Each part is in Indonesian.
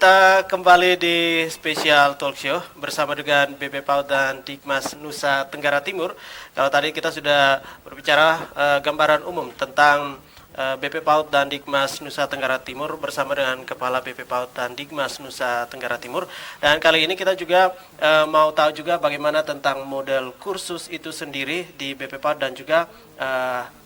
kita kembali di spesial talk show bersama dengan BP PAUD dan Dikmas Nusa Tenggara Timur. Kalau tadi kita sudah berbicara gambaran umum tentang BP PAUD dan Dikmas Nusa Tenggara Timur bersama dengan Kepala BP PAUD dan Dikmas Nusa Tenggara Timur. Dan kali ini kita juga mau tahu juga bagaimana tentang model kursus itu sendiri di BP PAUD dan juga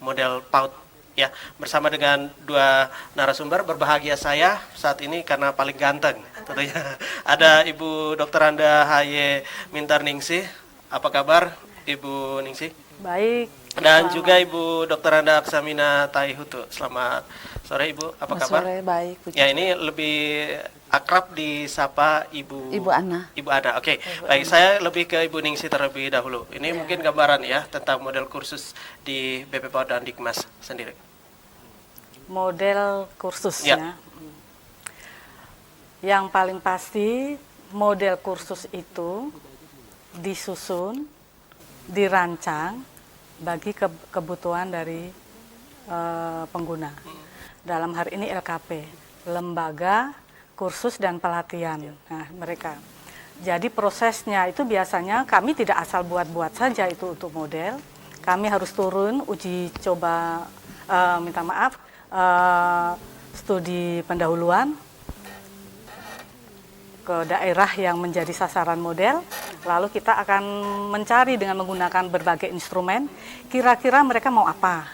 model PAUD. Ya, bersama dengan dua narasumber, berbahagia saya saat ini karena paling ganteng tentunya. Ada Ibu Dr. Anda Haye Mintar Ningsih. Apa kabar Ibu Ningsih? Baik. Dan juga Ibu Dr. Anda Aksamina Taihutu. Selamat sore Ibu, apa kabar? Sore, baik. Puji. Ya, ini lebih akrab disapa Ibu Ana. Ibu Ana. Oke. Baik, saya lebih ke Ibu Ningsih terlebih dahulu. Ini mungkin gambaran ya tentang model kursus di BP PAUD dan Dikmas sendiri. Model kursusnya. Yang paling pasti model kursus itu disusun, dirancang bagi kebutuhan dari pengguna. Dalam hari ini LKP, Lembaga Kursus dan Pelatihan. Nah, mereka. Jadi prosesnya itu biasanya kami tidak asal buat-buat saja itu untuk model. Kami harus turun uji coba, studi pendahuluan ke daerah yang menjadi sasaran model, lalu kita akan mencari dengan menggunakan berbagai instrumen, kira-kira mereka mau apa,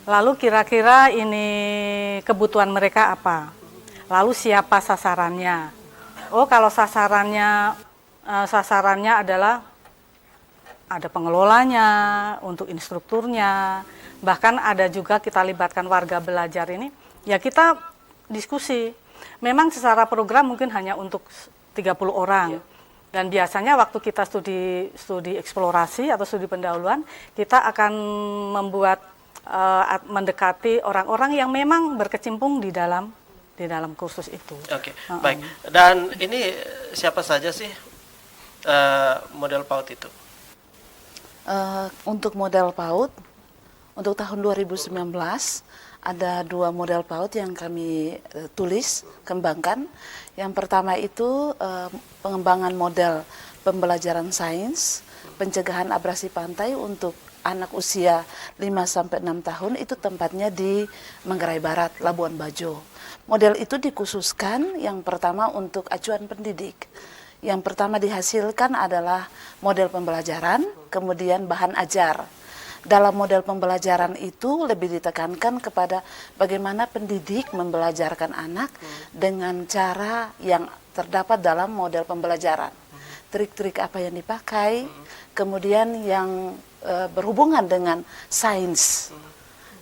lalu kira-kira ini kebutuhan mereka apa, lalu siapa sasarannya. Oh, kalau sasarannya adalah ada pengelolanya, untuk instrukturnya, bahkan ada juga kita libatkan warga belajar ini, ya kita diskusi. Memang secara program mungkin hanya untuk 30 orang. Dan biasanya waktu kita studi eksplorasi atau studi pendahuluan, kita akan membuat mendekati orang-orang yang memang berkecimpung di dalam kursus itu. Oke, baik. Dan ini siapa saja sih model PAUD itu? Untuk model PAUD, untuk tahun 2019 ada 2 model PAUD yang kami tulis, kembangkan. Yang pertama itu pengembangan model pembelajaran sains, pencegahan abrasi pantai untuk anak usia 5-6 tahun, itu tempatnya di Manggarai Barat, Labuan Bajo. Model itu dikhususkan yang pertama untuk acuan pendidik. Yang pertama dihasilkan adalah model pembelajaran, kemudian bahan ajar. Dalam model pembelajaran itu lebih ditekankan kepada bagaimana pendidik membelajarkan anak dengan cara yang terdapat dalam model pembelajaran. Trik-trik apa yang dipakai, kemudian yang berhubungan dengan sains.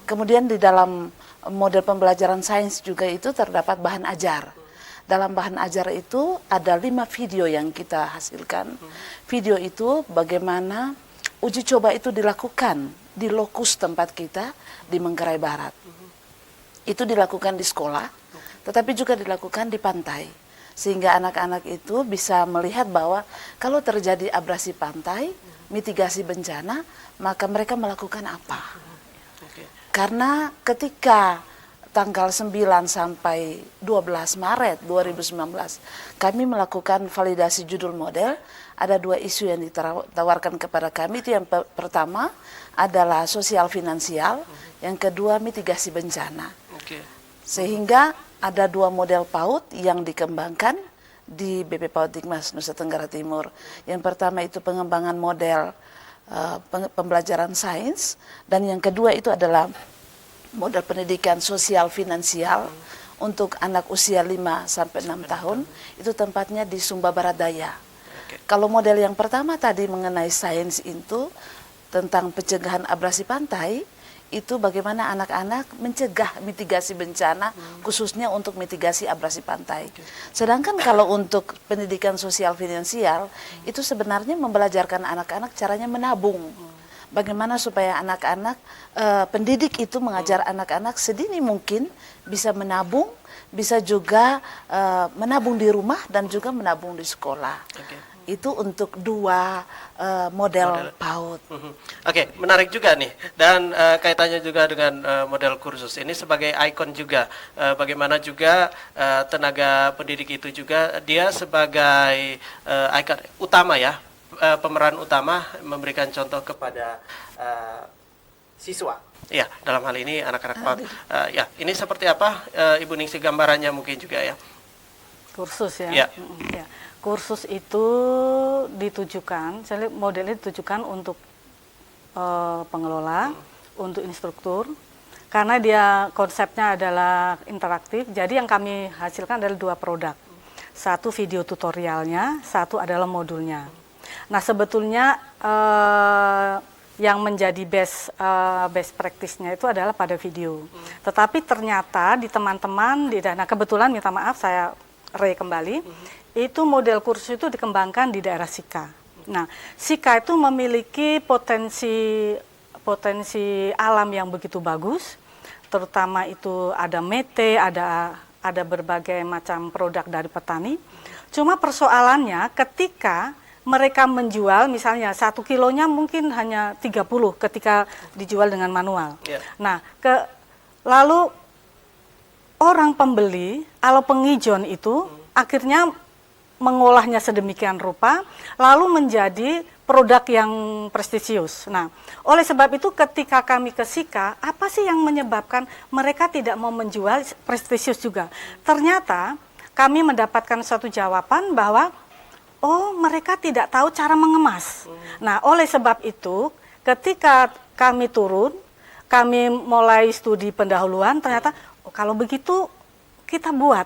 Kemudian di dalam model pembelajaran sains juga itu terdapat bahan ajar. Dalam bahan ajar itu ada 5 video yang kita hasilkan. Video itu bagaimana uji coba itu dilakukan di lokus tempat kita di Manggarai Barat. Itu dilakukan di sekolah, tetapi juga dilakukan di pantai. Sehingga anak-anak itu bisa melihat bahwa kalau terjadi abrasi pantai, mitigasi bencana, maka mereka melakukan apa. Karena ketika tanggal 9 sampai 12 Maret 2019, kami melakukan validasi judul model. Ada 2 isu yang ditawarkan kepada kami. Itu yang pertama adalah sosial finansial, yang kedua mitigasi bencana. Sehingga ada 2 model PAUD yang dikembangkan di BP PAUD Dikmas Nusa Tenggara Timur. Yang pertama itu pengembangan model pembelajaran sains, dan yang kedua itu adalah model pendidikan sosial finansial untuk anak usia 5-6 tahun, itu tempatnya di Sumba Barat Daya. Kalau model yang pertama tadi mengenai sains itu tentang pencegahan abrasi pantai, itu bagaimana anak-anak mencegah mitigasi bencana, khususnya untuk mitigasi abrasi pantai. Sedangkan kalau untuk pendidikan sosial finansial, itu sebenarnya membelajarkan anak-anak caranya menabung. Bagaimana supaya anak-anak, pendidik itu mengajar anak-anak sedini mungkin bisa menabung, bisa juga menabung di rumah dan juga menabung di sekolah. Itu untuk dua model PAUD. Oke, menarik juga nih. Dan kaitannya juga dengan model kursus ini sebagai ikon juga. Bagaimana juga tenaga pendidik itu juga dia sebagai ikon utama ya, pemeran utama memberikan contoh kepada siswa. Ya, dalam hal ini anak-anak PAUD. Ya, ini seperti apa Ibu Ningsih gambarannya mungkin juga ya? Kursus ya. Ya. Ya. Kursus itu ditujukan, saya lihat modelnya ditujukan untuk pengelola, untuk instruktur, karena dia konsepnya adalah interaktif. Jadi yang kami hasilkan adalah dua produk, satu video tutorialnya, satu adalah modulnya. Nah sebetulnya yang menjadi best practice-nya itu adalah pada video. Tetapi ternyata di teman-teman di dana, kebetulan minta maaf saya kembali. Itu model kursus itu dikembangkan di daerah Sika. Nah, Sika itu memiliki potensi alam yang begitu bagus, terutama itu ada mete, ada berbagai macam produk dari petani. Cuma persoalannya ketika mereka menjual, misalnya 1 kilonya mungkin hanya 30 ketika dijual dengan manual. Yeah. Nah, lalu orang pembeli atau pengijon itu akhirnya mengolahnya sedemikian rupa, lalu menjadi produk yang prestisius. Nah, oleh sebab itu ketika kami ke Sika, apa sih yang menyebabkan mereka tidak mau menjual prestisius juga? Ternyata kami mendapatkan suatu jawaban bahwa, oh mereka tidak tahu cara mengemas. Nah, oleh sebab itu ketika kami turun, kami mulai studi pendahuluan, ternyata oh, kalau begitu kita buat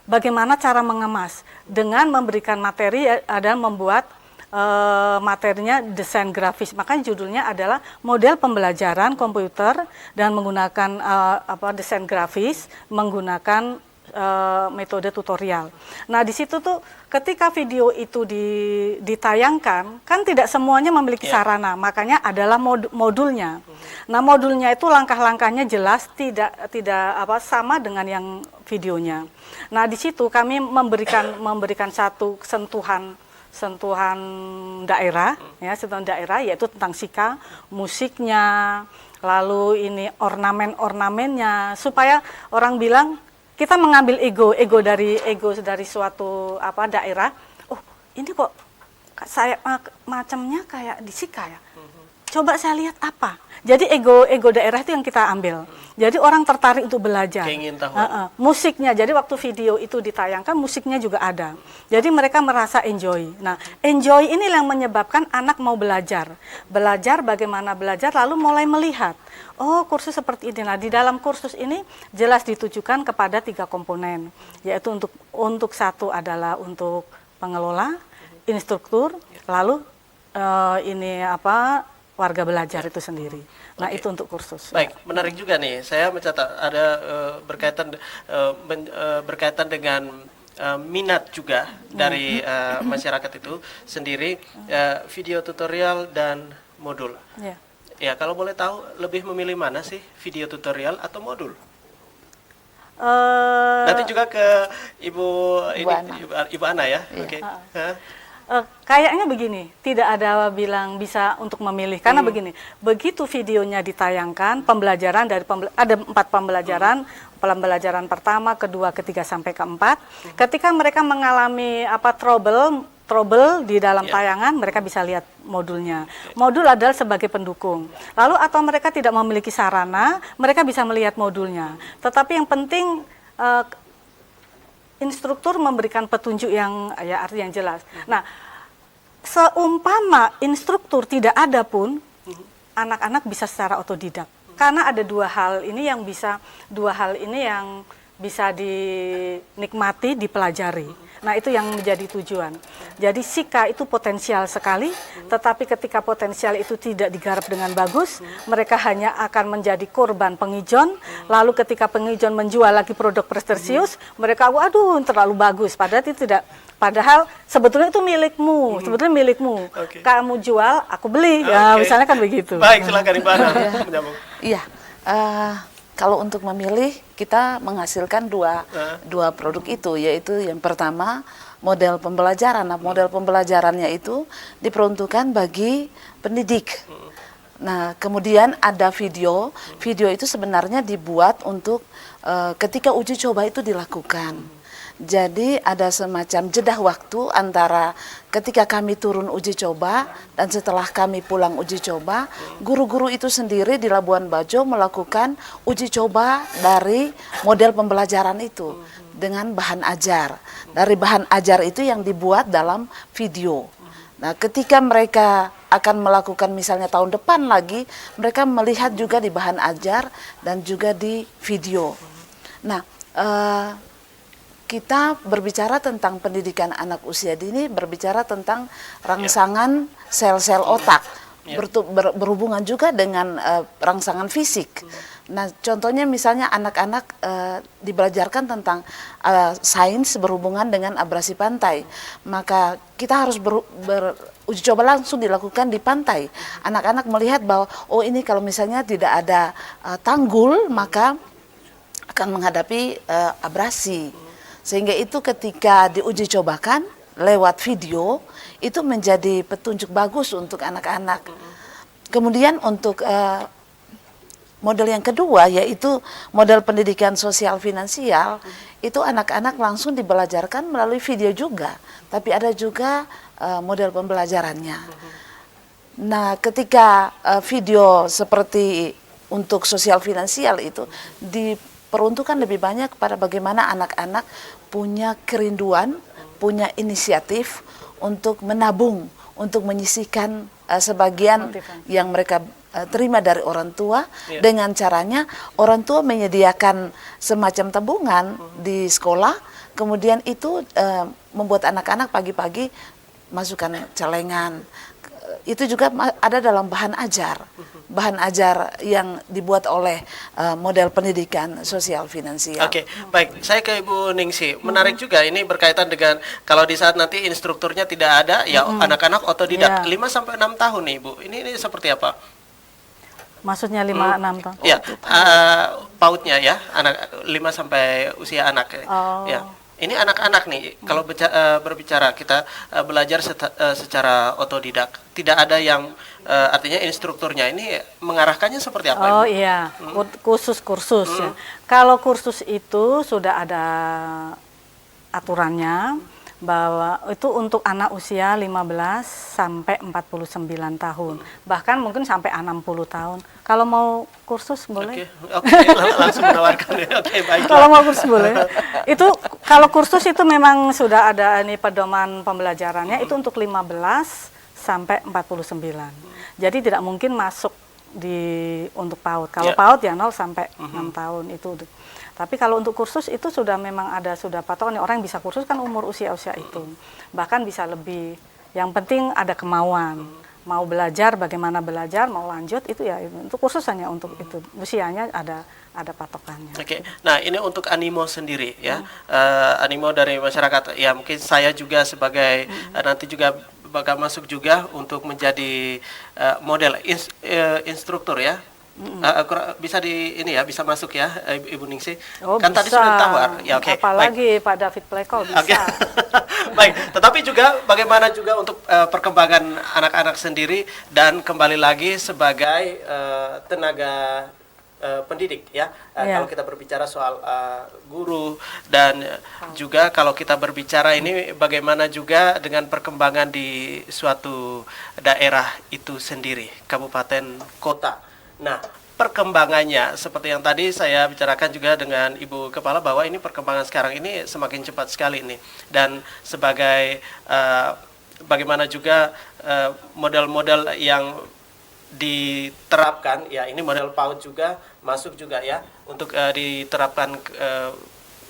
bagaimana cara mengemas dengan memberikan materi dan membuat materinya desain grafis. Makanya judulnya adalah model pembelajaran komputer dan menggunakan desain grafis menggunakan metode tutorial. Nah di situ tuh ketika video itu ditayangkan kan tidak semuanya memiliki sarana, makanya adalah modulnya. Nah modulnya itu langkah-langkahnya jelas tidak sama dengan yang videonya. Nah di situ kami memberikan satu sentuhan daerah, ya sentuhan daerah yaitu tentang Sika, musiknya, lalu ini ornamennya supaya orang bilang kita mengambil ego dari suatu daerah. Oh ini kok saya macamnya kayak di Sika ya. Coba saya lihat apa. Jadi ego daerah itu yang kita ambil. Jadi orang tertarik untuk belajar. Keingin tahu. Musiknya, jadi waktu video itu ditayangkan musiknya juga ada. Jadi mereka merasa enjoy. Nah, enjoy ini yang menyebabkan anak mau belajar. Belajar bagaimana belajar lalu mulai melihat. Oh, kursus seperti ini. Nah, di dalam kursus ini jelas ditujukan kepada 3 komponen. Yaitu untuk satu adalah untuk pengelola, instruktur, lalu warga belajar itu sendiri. Nah itu untuk kursus. Baik, menarik juga nih. Saya mencatat ada berkaitan dengan minat juga dari masyarakat itu sendiri, video tutorial dan modul. Ya. Ya, kalau boleh tahu lebih memilih mana sih, video tutorial atau modul? Nanti juga ke Ibu Ana ya. Iya. Oke. Kayaknya begini, tidak ada bilang bisa untuk memilih karena begini, begitu videonya ditayangkan pembelajaran ada 4 pembelajaran, pembelajaran pertama, kedua, ketiga sampai keempat. Ketika mereka mengalami trouble di dalam tayangan, mereka bisa lihat modulnya. Modul adalah sebagai pendukung. Lalu atau mereka tidak memiliki sarana, mereka bisa melihat modulnya. Tetapi yang penting instruktur memberikan petunjuk yang arti yang jelas. Nah, seumpama instruktur tidak ada pun, anak-anak bisa secara otodidak. Karena ada dua hal ini yang bisa dinikmati, dipelajari. Nah, itu yang menjadi tujuan. Jadi Sika itu potensial sekali, tetapi ketika potensial itu tidak digarap dengan bagus, mereka hanya akan menjadi korban pengijon. Lalu ketika pengijon menjual lagi produk prestisius, mereka waduh terlalu bagus, padahal itu tidak. Padahal sebetulnya itu milikmu, Okay. Kamu jual, aku beli. Ya, misalnya kan begitu. Baik, silakan Ibu Ana menyambung. Iya. Kalau untuk memilih kita menghasilkan dua produk itu, yaitu yang pertama model pembelajaran. Nah, model pembelajarannya itu diperuntukkan bagi pendidik. Nah, kemudian ada video. Video itu sebenarnya dibuat untuk ketika uji coba itu dilakukan. Jadi ada semacam jeda waktu antara ketika kami turun uji coba dan setelah kami pulang uji coba, guru-guru itu sendiri di Labuan Bajo melakukan uji coba dari model pembelajaran itu dengan bahan ajar. Dari bahan ajar itu yang dibuat dalam video. Nah, ketika mereka akan melakukan misalnya tahun depan lagi, mereka melihat juga di bahan ajar dan juga di video. Nah, kita berbicara tentang pendidikan anak usia dini, berbicara tentang rangsangan sel-sel otak, berhubungan juga dengan rangsangan fisik. Nah, contohnya misalnya anak-anak dibelajarkan tentang sains berhubungan dengan abrasi pantai, maka kita harus uji coba langsung dilakukan di pantai. Anak-anak melihat bahwa oh ini kalau misalnya tidak ada tanggul maka akan menghadapi abrasi. Sehingga itu ketika diuji cobakan lewat video itu menjadi petunjuk bagus untuk anak-anak. Kemudian untuk model yang kedua yaitu model pendidikan sosial finansial, itu anak-anak langsung dibelajarkan melalui video juga, tapi ada juga model pembelajarannya. Nah, ketika video seperti untuk sosial finansial itu diperuntukkan lebih banyak kepada bagaimana anak-anak punya kerinduan, punya inisiatif untuk menabung, untuk menyisihkan sebagian yang mereka terima dari orang tua. Dengan caranya orang tua menyediakan semacam tabungan di sekolah, kemudian itu membuat anak-anak pagi-pagi masukkan celengan. Itu juga ada dalam bahan ajar yang dibuat oleh model pendidikan sosial finansial. Oke, baik. Saya ke Ibu Ningsi. Menarik juga ini berkaitan dengan kalau di saat nanti instrukturnya tidak ada, ya anak-anak otodidak 5-6 tahun nih, Bu. Ini seperti apa? Maksudnya 5-6 tahun? Ya, pautnya ya, anak 5 sampai usia anak. Ya. Ini anak-anak nih, kalau berbicara kita belajar secara otodidak, tidak ada yang artinya instrukturnya ini mengarahkannya seperti apa? Oh Ibu? iya, kursus ya. Kalau kursus itu sudah ada aturannya bahwa itu untuk anak usia 15 sampai 49 tahun, bahkan mungkin sampai 60 tahun. Kalau mau kursus boleh? Oke, langsung menawarkan ya. Oke, baiklah. Kalau mau kursus boleh. Itu kalau kursus itu memang sudah ada ini pedoman pembelajarannya itu untuk 15 sampai 49. Jadi tidak mungkin masuk untuk PAUD. Kalau PAUD ya 0 sampai 6 tahun itu. Tapi kalau untuk kursus itu sudah memang sudah patokan, orang yang bisa kursus kan umur usia itu. Bahkan bisa lebih. Yang penting ada kemauan. Mau belajar, bagaimana belajar, mau lanjut itu ya untuk kursus hanya untuk itu. Usianya ada patokannya. Oke. Nah, ini untuk animo sendiri ya. Animo dari masyarakat. Ya mungkin saya juga sebagai nanti juga bakal masuk juga untuk menjadi model instruktur ya. Bisa bisa masuk ya, Ibu Ningsi. Oh, kan bisa. Tadi sudah tawar. Ya, oke. Apalagi Pak David Pleko bisa. Okay. Baik, tetapi juga bagaimana juga untuk perkembangan anak-anak sendiri dan kembali lagi sebagai tenaga pendidik ya. Kalau kita berbicara soal guru dan juga kalau kita berbicara ini bagaimana juga dengan perkembangan di suatu daerah itu sendiri, kabupaten, kota. Nah, perkembangannya seperti yang tadi saya bicarakan juga dengan Ibu Kepala bahwa ini perkembangan sekarang ini semakin cepat sekali nih. Dan sebagai bagaimana juga model-model yang diterapkan, ya ini model PAUD juga masuk juga ya untuk diterapkan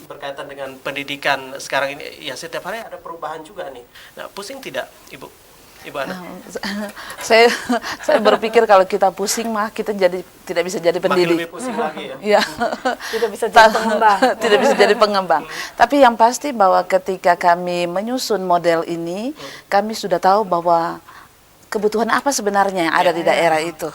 berkaitan dengan pendidikan sekarang ini. Ya setiap hari ada perubahan juga nih. Nah, pusing tidak, Ibu? Ibu Ana? Saya berpikir kalau kita pusing mah kita tidak bisa jadi pendidik. Makin lebih pusing lagi ya. Tidak bisa jadi pengembang. Tidak bisa jadi pengembang. Tapi yang pasti bahwa ketika kami menyusun model ini, kami sudah tahu bahwa kebutuhan apa sebenarnya yang ada di daerah itu.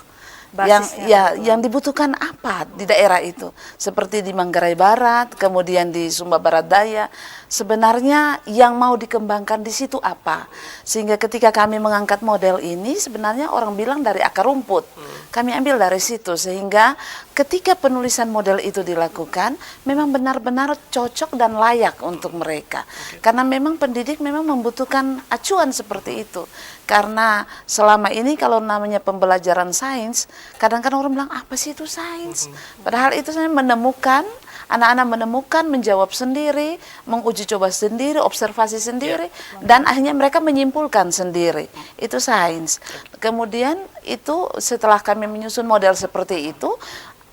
Yang dibutuhkan apa di daerah itu, seperti di Manggarai Barat, kemudian di Sumba Barat Daya, sebenarnya yang mau dikembangkan di situ apa. Sehingga ketika kami mengangkat model ini, sebenarnya orang bilang dari akar rumput. Kami ambil dari situ, sehingga ketika penulisan model itu dilakukan, memang benar-benar cocok dan layak untuk mereka. Karena memang pendidik memang membutuhkan acuan seperti itu. Karena selama ini kalau namanya pembelajaran sains, kadang-kadang orang bilang, apa sih itu sains? Padahal itu saya menemukan, anak-anak menemukan, menjawab sendiri, menguji coba sendiri, observasi sendiri, dan akhirnya mereka menyimpulkan sendiri. Itu sains. Kemudian itu setelah kami menyusun model seperti itu,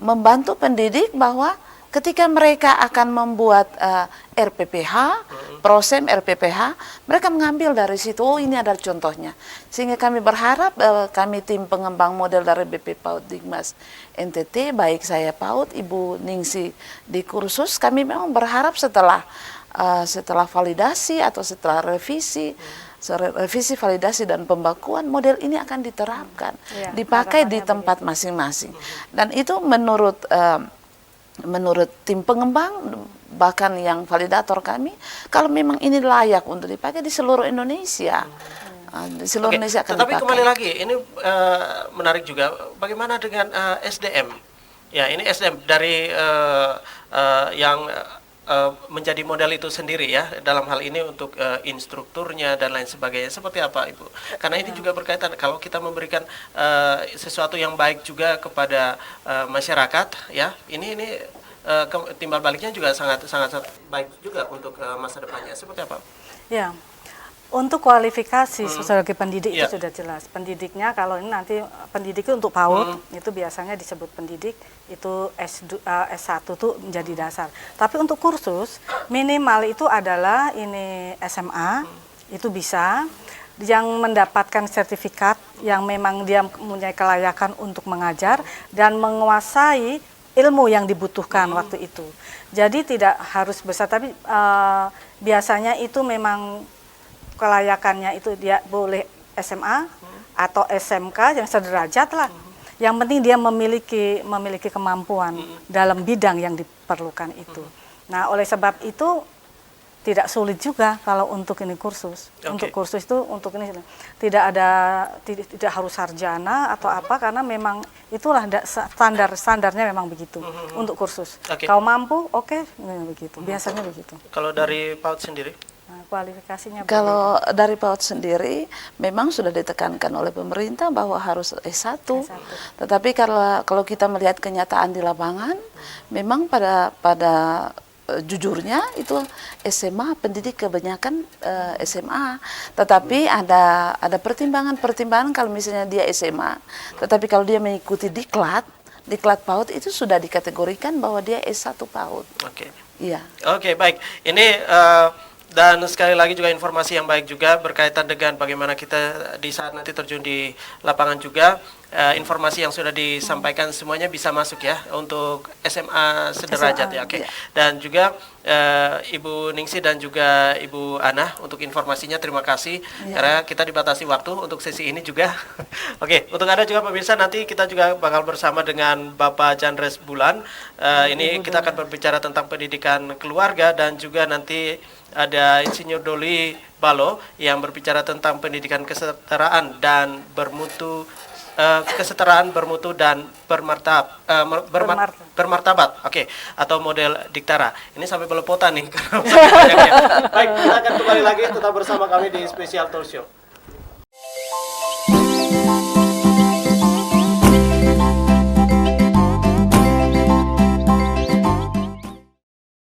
membantu pendidik bahwa ketika mereka akan membuat RPPH, prosem RPPH, mereka mengambil dari situ, oh ini adalah contohnya. Sehingga kami berharap, kami tim pengembang model dari BP PAUD Dikmas NTT, baik saya PAUD, Ibu Ningsi di kursus, kami memang berharap setelah validasi atau setelah revisi, validasi dan pembakuan, model ini akan diterapkan, dipakai di tempat masing-masing. Dan itu menurut tim pengembang, bahkan yang validator kami, kalau memang ini layak untuk dipakai di seluruh Indonesia, di seluruh Indonesia akan tetapi dipakai. kembali lagi, ini menarik juga, bagaimana dengan SDM? Ya, ini SDM dari yang menjadi model itu sendiri ya, dalam hal ini untuk instrukturnya dan lain sebagainya, seperti apa Ibu? Karena ini juga berkaitan, kalau kita memberikan sesuatu yang baik juga kepada masyarakat, ya, ini timbal baliknya juga sangat baik juga untuk masa depannya, seperti apa? Ya, untuk kualifikasi sebagai pendidik itu sudah jelas. Pendidiknya kalau ini nanti pendidik itu untuk PAUD, itu biasanya disebut pendidik, itu S1 itu menjadi dasar. Tapi untuk kursus, minimal itu adalah ini SMA, itu bisa, yang mendapatkan sertifikat, yang memang dia mempunyai kelayakan untuk mengajar, dan menguasai ilmu yang dibutuhkan waktu itu. Jadi tidak harus besar, tapi biasanya itu memang kelayakannya itu dia boleh SMA atau SMK yang sederajat lah. Yang penting dia memiliki kemampuan dalam bidang yang diperlukan itu. Nah, oleh sebab itu tidak sulit juga kalau untuk ini kursus. Untuk kursus itu untuk ini tidak harus sarjana atau apa, karena memang itulah standarnya memang begitu untuk kursus. Kalau mampu, begitu. Biasanya begitu. Kalau dari PAUD sendiri? Nah, kualifikasinya kalau dari PAUD sendiri memang sudah ditekankan oleh pemerintah bahwa harus S1. Tetapi kalau kita melihat kenyataan di lapangan, memang pada jujurnya itu SMA, pendidik kebanyakan SMA. Tetapi ada pertimbangan kalau misalnya dia SMA, tetapi kalau dia mengikuti diklat PAUD itu sudah dikategorikan bahwa dia S1 PAUD. Iya. Baik. Ini dan sekali lagi juga informasi yang baik juga berkaitan dengan bagaimana kita di saat nanti terjun di lapangan juga, informasi yang sudah disampaikan semuanya bisa masuk ya untuk SMA sederajat ya. Dan juga Ibu Ningsi dan juga Ibu Ana untuk informasinya, terima kasih karena kita dibatasi waktu untuk sesi ini juga. Untuk Anda juga pemirsa, nanti kita juga bakal bersama dengan Bapak Chandres Bulan. Ini kita akan berbicara tentang pendidikan keluarga, dan juga nanti ada Insinyur Doli Balo yang berbicara tentang pendidikan kesetaraan dan bermutu dan bermartabat, atau model Diktara. Ini sampai belepotan nih. Baik, kita akan kembali lagi, tetap bersama kami di Special Talk Show.